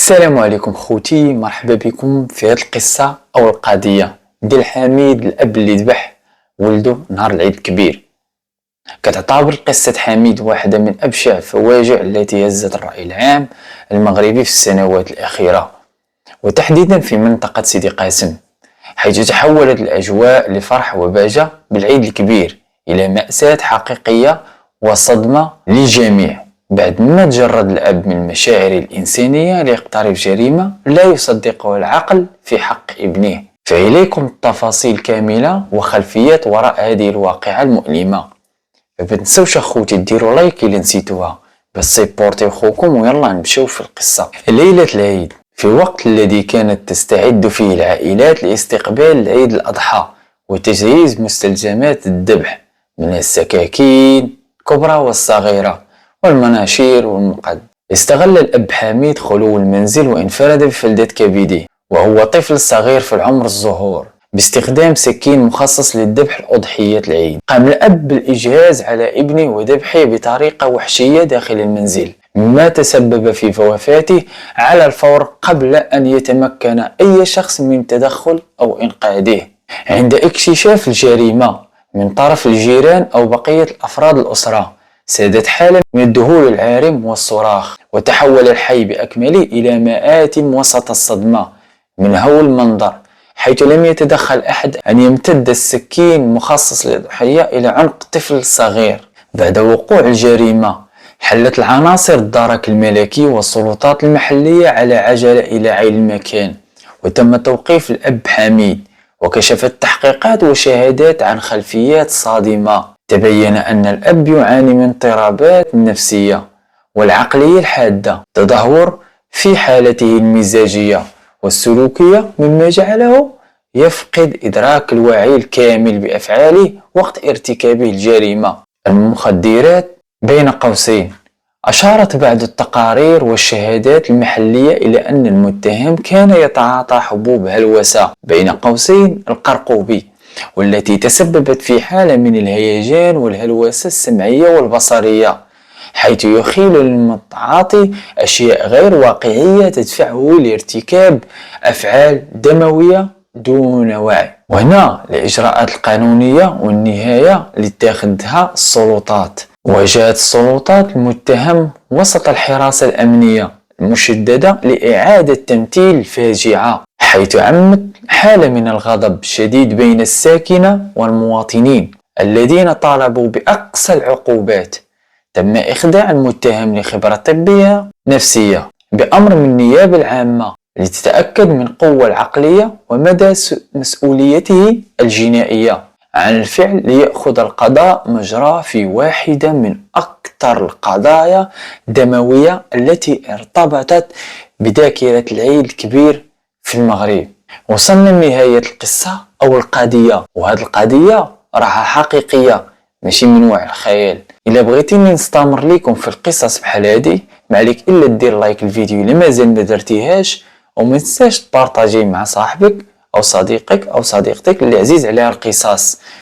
السلام عليكم خوتي، مرحبا بكم في هذه القصة أو القضية ديال حميد الأب اللي ذبح ولده نهار العيد الكبير. كتعتبر قصة حميد واحدة من أبشع الفواجع التي هزت الرأي العام المغربي في السنوات الأخيرة، وتحديدا في منطقة سيدي قاسم، حيث تحولت الأجواء لفرح وبهجة بالعيد الكبير إلى مأساة حقيقية وصدمة للجميع بعد ما تجرد الأب من المشاعر الإنسانية ليقترف جريمة لا يصدقها العقل في حق ابنه. فإليكم التفاصيل كاملة وخلفيات وراء هذه الواقعة المؤلمة. فمتنسوش أخوتي ديروا لايك إلا نسيتوها باش سيبورتيو خوكم، ويلا نمشيو في القصة. ليلة العيد، في الوقت الذي كانت تستعد فيه العائلات لاستقبال العيد الأضحى وتجهيز مستلزمات الذبح من السكاكين الكبرى والصغيرة والمناشير والمقد، استغل الأب حميد خلو المنزل وانفرد بفلذة كبده وهو طفل صغير في العمر الزهور باستخدام سكين مخصص للذبح الأضحيات العيد. قام الأب بالإجهاز على ابنه وذبحه بطريقة وحشية داخل المنزل، مما تسبب في وفاته على الفور قبل أن يتمكن أي شخص من التدخل أو إنقاذه. عند اكتشاف الجريمة من طرف الجيران أو بقية الأفراد الأسرة، سادت حالة من الذهول العارم والصراخ، وتحول الحي بأكمله إلى مآتم وسط الصدمة من هول المنظر، حيث لم يتدخل أحد أن يمتد السكين المخصص للضحية إلى عنق طفل صغير. بعد وقوع الجريمة، حلت العناصر الدرك الملكي والسلطات المحلية على عجلة إلى عين المكان، وتم توقيف الأب حميد. وكشفت التحقيقات وشهادات عن خلفيات صادمة، تبين أن الأب يعاني من اضطرابات نفسية والعقلية الحادة، تدهور في حالته المزاجية والسلوكية، مما جعله يفقد إدراك الوعي الكامل بأفعاله وقت ارتكابه الجريمة. المخدرات بين قوسين، أشارت بعض التقارير والشهادات المحلية إلى أن المتهم كان يتعاطى حبوب هلوسة بين قوسين القرقوبي، والتي تسببت في حالة من الهيجان والهلوسة السمعية والبصرية، حيث يخيل للمتعاطي أشياء غير واقعية تدفعه لارتكاب أفعال دموية دون وعي. وهنا الإجراءات القانونية والنهاية اللي اتخذتها السلطات. واجهت السلطات المتهم وسط الحراسة الأمنية المشددة لإعادة تمثيل الفاجعة، حيث عمت حالة من الغضب الشديد بين الساكنة والمواطنين الذين طالبوا بأقصى العقوبات. تم إخضاع المتهم لخبرة طبية نفسية بأمر من النيابة العامة لتتأكد من قوة العقلية ومدى مسؤوليته الجنائية عن الفعل، ليأخذ القضاء مجراه في واحدة من أكثر القضايا الدموية التي ارتبطت بذاكرة العيد الكبير في المغرب. وصلنا لنهاية القصة أو القضية، وهذه القضية راها حقيقية ماشي من وعي الخيال. إلا بغيتيني نستمر لكم في القصص بحال هادي، ما عليك إلا دير لايك الفيديو إلا مازال ما درتيهاش، وما تنساش تبارطاجيه مع صاحبك أو صديقك أو صديقتك اللي عزيز عليها القصص.